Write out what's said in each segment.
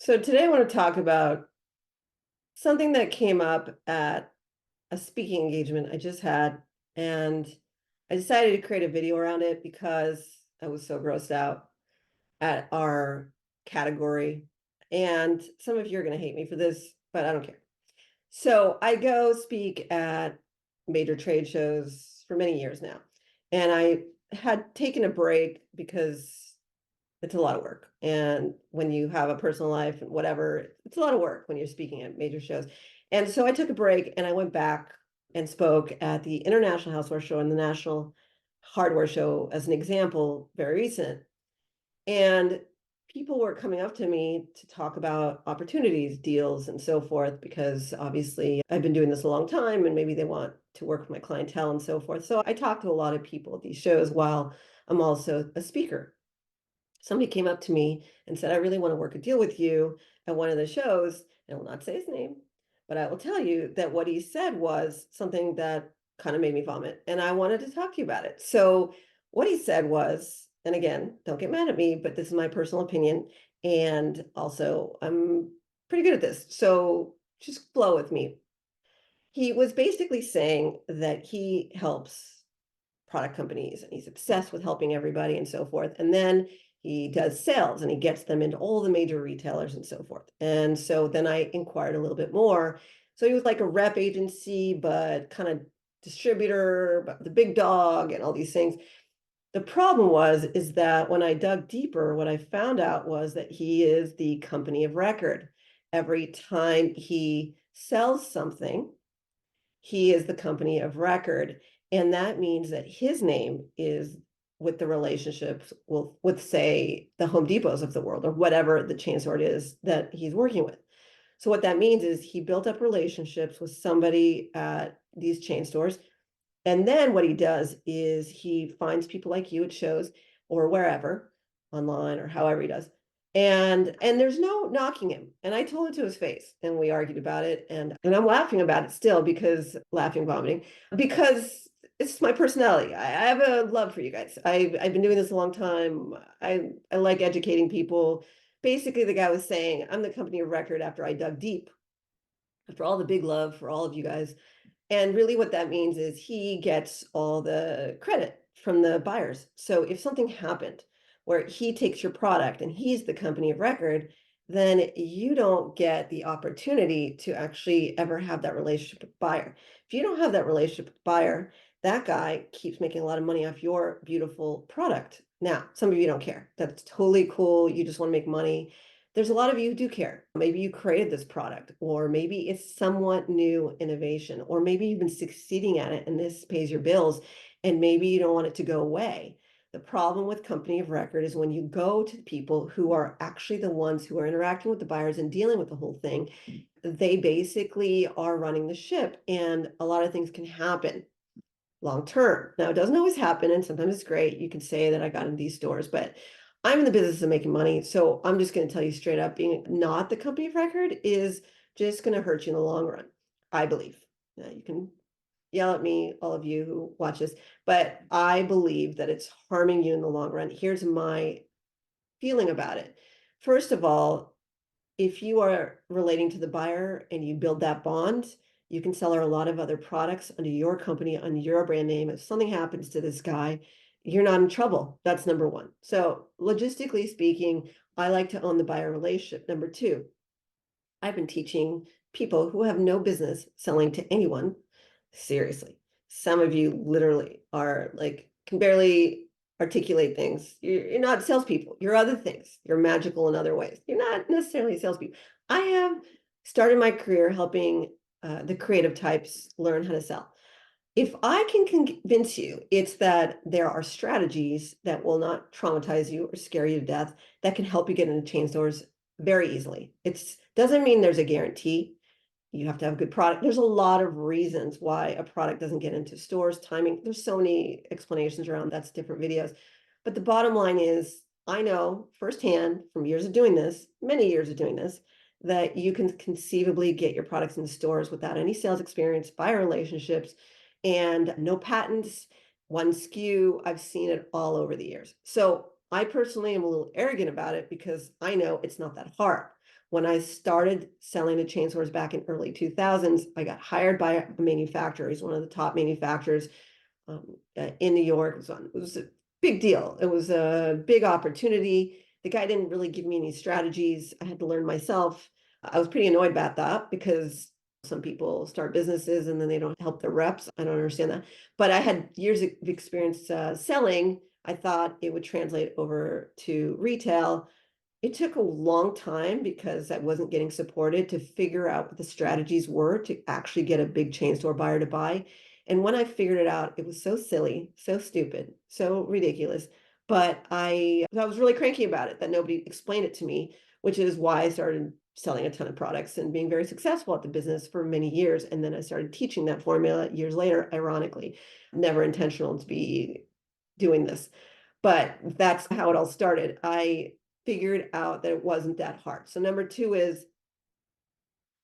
So today I want to talk about something that came up at a speaking engagement I just had, and I decided to create a video around it because I was so grossed out at our category. And some of you are going to hate me for this, but I don't care. So I go speak at major trade shows for many years now, and I had taken a break because it's a lot of work. And when you have a personal life and whatever, it's a lot of work when you're speaking at major shows. And so I took a break and I went back and spoke at the International Houseware Show and the National Hardware Show as an example, very recent. And people were coming up to me to talk about opportunities, deals, and so forth, because obviously I've been doing this a long time and maybe they want to work with my clientele and so forth. So I talk to a lot of people at these shows while I'm also a speaker. Somebody came up to me and said, I really want to work a deal with you at one of the shows. I will not say his name, but I will tell you that what he said was something that kind of made me vomit. And I wanted to talk to you about it. So, what he said was, and again, don't get mad at me, but this is my personal opinion. And also, I'm pretty good at this. So, just flow with me. He was basically saying that he helps product companies and he's obsessed with helping everybody and so forth. And then he does sales and he gets them into all the major retailers and so forth. And so then I inquired a little bit more. So he was like a rep agency, but kind of distributor, but the big dog and all these things. The problem is that when I dug deeper, what I found out was that he is the company of record. Every time he sells something, he is the company of record. And that means that his name is with the relationships with say the Home Depots of the world or whatever the chain store is that he's working with. So what that means is he built up relationships with somebody at these chain stores. And then what he does is he finds people like you at shows or wherever, online or however he does. And there's no knocking him. And I told it to his face and we argued about it. And I'm laughing about it still because laughing, vomiting, because it's my personality. I have a love for you guys. I've been doing this a long time. I like educating people. Basically, the guy was saying, I'm the company of record after I dug deep, after all the big love for all of you guys. And really what that means is he gets all the credit from the buyers. So if something happened where he takes your product and he's the company of record, then you don't get the opportunity to actually ever have that relationship with buyer. If you don't have that relationship with buyer, that guy keeps making a lot of money off your beautiful product. Now, some of you don't care. That's totally cool. You just want to make money. There's a lot of you who do care. Maybe you created this product, or maybe it's somewhat new innovation, or maybe you've been succeeding at it and this pays your bills, and maybe you don't want it to go away. The problem with company of record is when you go to people who are actually the ones who are interacting with the buyers and dealing with the whole thing, they basically are running the ship, and a lot of things can happen long term. Now, it doesn't always happen, and sometimes it's great. You can say that I got in these stores, but I'm in the business of making money. So I'm just going to tell you straight up, being not the company of record is just going to hurt you in the long run, I believe. Now, you can yell at me, all of you who watch this, but I believe that it's harming you in the long run. Here's my feeling about it. First of all, if you are relating to the buyer and you build that bond, you can sell her a lot of other products under your company, under your brand name. If something happens to this guy, you're not in trouble. That's number one. So logistically speaking, I like to own the buyer relationship. Number two, I've been teaching people who have no business selling to anyone. Seriously. Some of you literally are like, can barely articulate things. You're not salespeople. You're other things. You're magical in other ways. You're not necessarily salespeople. I have started my career helping the creative types learn how to sell. If I can convince you, it's that there are strategies that will not traumatize you or scare you to death that can help you get into chain stores very easily. It doesn't mean there's a guarantee. You have to have a good product. There's a lot of reasons why a product doesn't get into stores, timing. There's so many explanations around that's different videos. But the bottom line is, I know firsthand from years of doing this, many years of doing this, that you can conceivably get your products in stores without any sales experience, buyer relationships, and no patents, one SKU. I've seen it all over the years. So I personally am a little arrogant about it because I know it's not that hard. When I started selling to chain stores back in early 2000s, I got hired by a manufacturer. He's one of the top manufacturers in New York. It was a big deal. It was a big opportunity. The guy didn't really give me any strategies. I had to learn myself. I was pretty annoyed about that because some people start businesses and then they don't help their reps. I don't understand that. But I had years of experience selling. I thought it would translate over to retail. It took a long time because I wasn't getting supported to figure out what the strategies were to actually get a big chain store buyer to buy. And when I figured it out, it was so silly, so stupid, so ridiculous. But I was really cranky about it that nobody explained it to me, which is why I started selling a ton of products and being very successful at the business for many years. And then I started teaching that formula years later, ironically, never intentional to be doing this. But that's how it all started. I figured out that it wasn't that hard. So number two is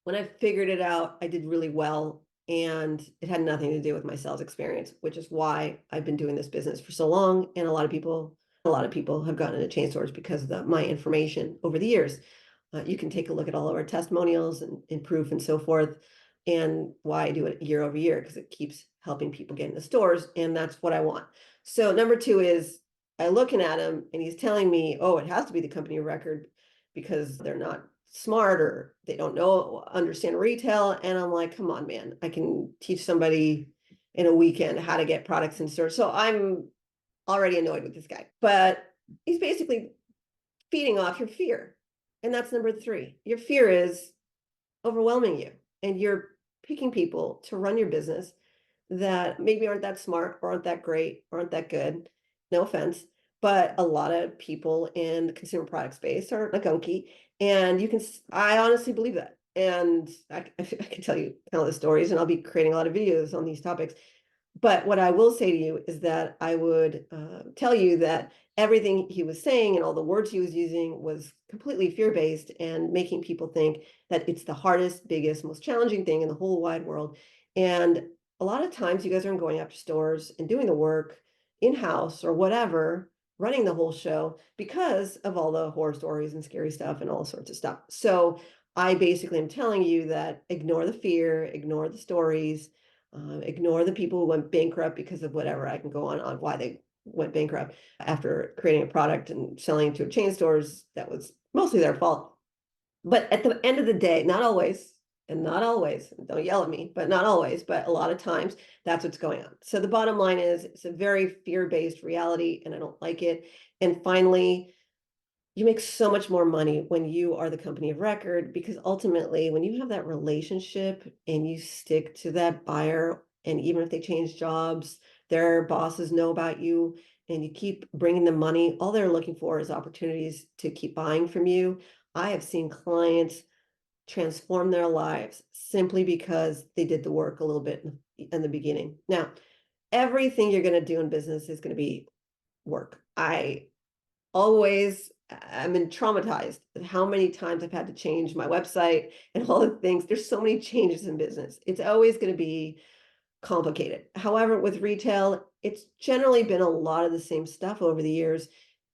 when I figured it out, I did really well, and it had nothing to do with my sales experience, which is why I've been doing this business for so long. And a lot of people have gotten into chain stores because of my information over the years. You can take a look at all of our testimonials and proof and so forth, and why I do it year over year, because it keeps helping people get into stores, and that's what I want. So number two is I looking at him and he's telling me, oh, it has to be the company of record because they're not smart or they don't understand retail. And I'm like, come on, man, I can teach somebody in a weekend how to get products in stores. So I'm already annoyed with this guy, but he's basically feeding off your fear. And that's number three. Your fear is overwhelming you, and you're picking people to run your business that maybe aren't that smart or aren't that great or aren't that good. No offense, but a lot of people in the consumer product space are a gunky, and I honestly believe that. And I can tell the stories, and I'll be creating a lot of videos on these topics. But what I will say to you is that I would tell you that everything he was saying and all the words he was using was completely fear-based and making people think that it's the hardest, biggest, most challenging thing in the whole wide world. And a lot of times you guys aren't going after stores and doing the work in-house or whatever, running the whole show because of all the horror stories and scary stuff and all sorts of stuff. So I basically am telling you that ignore the fear, ignore the stories, ignore the people who went bankrupt because of whatever. I can go on why they went bankrupt after creating a product and selling to chain stores. That was mostly their fault. But at the end of the day, not always, and not always, don't yell at me, but not always, but a lot of times that's what's going on. So the bottom line is it's a very fear-based reality, and I don't like it. And finally, you make so much more money when you are the company of record, because ultimately when you have that relationship and you stick to that buyer, and even if they change jobs, their bosses know about you and you keep bringing them money, all they're looking for is opportunities to keep buying from you. I have seen clients transform their lives simply because they did the work a little bit in the beginning. Now, everything you're going to do in business is going to be work. I'm been traumatized at how many times I've had to change my website and all the things. There's so many changes in business. It's always going to be complicated. However, with retail, it's generally been a lot of the same stuff over the years.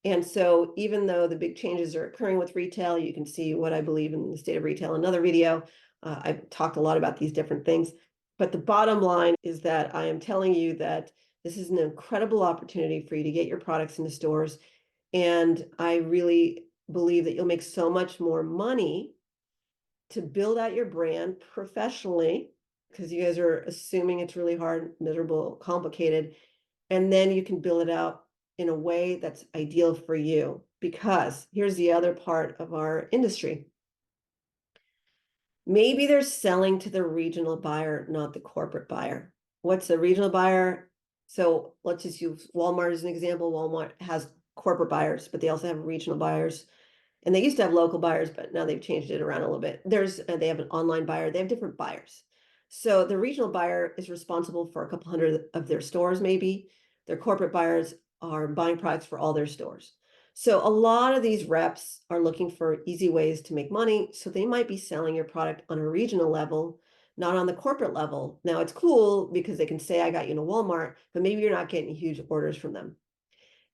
And so even though the big changes are occurring with retail, you can see what I believe in the state of retail, another video. I've talked a lot about these different things. But the bottom line is that I am telling you that this is an incredible opportunity for you to get your products into stores. And I really believe that you'll make so much more money to build out your brand professionally, because you guys are assuming it's really hard, miserable, complicated. And then you can build it out in a way that's ideal for you. Because here's the other part of our industry. Maybe they're selling to the regional buyer, not the corporate buyer. What's the regional buyer? So let's just use Walmart as an example. Walmart has corporate buyers, but they also have regional buyers. And they used to have local buyers, but now they've changed it around a little bit. They have an online buyer. They have different buyers. So the regional buyer is responsible for a couple hundred of their stores, maybe. Their corporate buyers are buying products for all their stores. So a lot of these reps are looking for easy ways to make money. So they might be selling your product on a regional level, not on the corporate level. Now it's cool because they can say, I got you in a Walmart, but maybe you're not getting huge orders from them.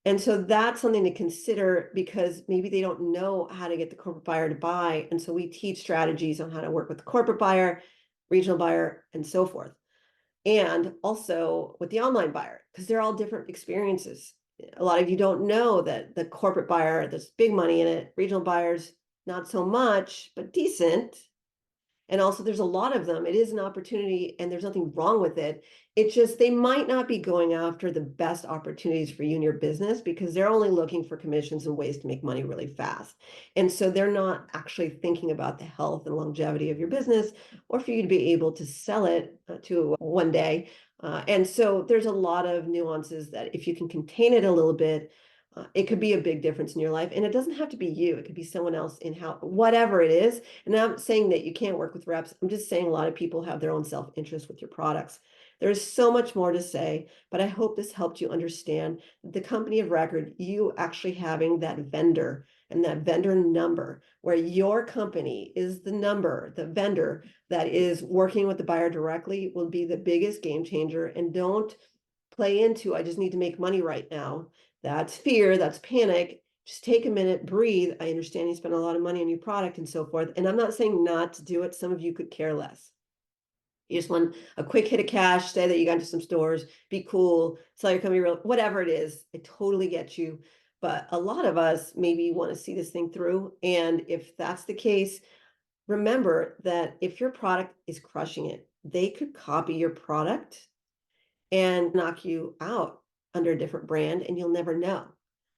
And so that's something to consider because maybe they don't know how to get the corporate buyer to buy. And so we teach strategies on how to work with the corporate buyer, regional buyer, and so forth. And also with the online buyer, because they're all different experiences. A lot of you don't know that the corporate buyer, there's big money in it, regional buyers, not so much, but decent. And also there's a lot of them. It is an opportunity and there's nothing wrong with it. It's just they might not be going after the best opportunities for you and your business because they're only looking for commissions and ways to make money really fast. And so they're not actually thinking about the health and longevity of your business or for you to be able to sell it to one day. And so there's a lot of nuances that if you can contain it a little bit, it could be a big difference in your life. And it doesn't have to be you. It could be someone else in how, whatever it is. And I'm not saying that you can't work with reps. I'm just saying a lot of people have their own self-interest with your products. There's so much more to say, but I hope this helped you understand the company of record, you actually having that vendor and that vendor number where your company is the number, the vendor that is working with the buyer directly will be the biggest game changer. And don't play into, I just need to make money right now. That's fear, that's panic. Just take a minute, breathe. I understand you spend a lot of money on your product and so forth. And I'm not saying not to do it. Some of you could care less. You just want a quick hit of cash, say that you got into some stores, be cool, sell your company, real, whatever it is. I totally get you. But a lot of us maybe want to see this thing through. And if that's the case, remember that if your product is crushing it, they could copy your product and knock you out under a different brand and you'll never know.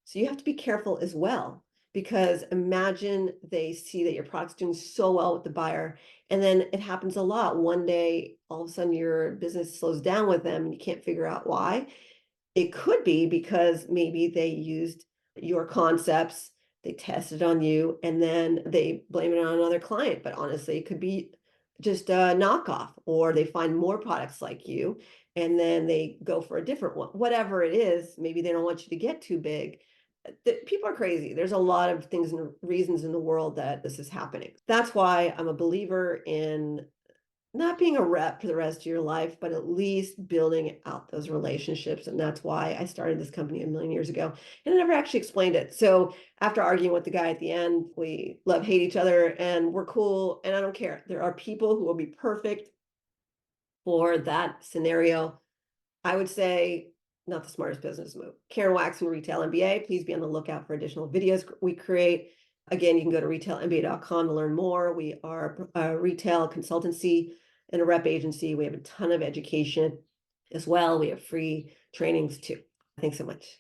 So you have to be careful as well because imagine they see that your product's doing so well with the buyer and then it happens a lot. One day, all of a sudden your business slows down with them and you can't figure out why. It could be because maybe they used your concepts, they tested on you, and then they blame it on another client. But honestly, it could be just a knockoff, or they find more products like you, and then they go for a different one. Whatever it is, maybe they don't want you to get too big. People are crazy. There's a lot of things and reasons in the world that this is happening. That's why I'm a believer in not being a rep for the rest of your life, but at least building out those relationships. And that's why I started this company a million years ago. And I never actually explained it. So after arguing with the guy at the end, we love, hate each other, and we're cool. And I don't care. There are people who will be perfect for that scenario. I would say not the smartest business move. Karen Waxman, Retail MBA. Please be on the lookout for additional videos we create. Again, you can go to retailmba.com to learn more. We are a retail consultancy and a rep agency. We have a ton of education as well. We have free trainings too. Thanks so much.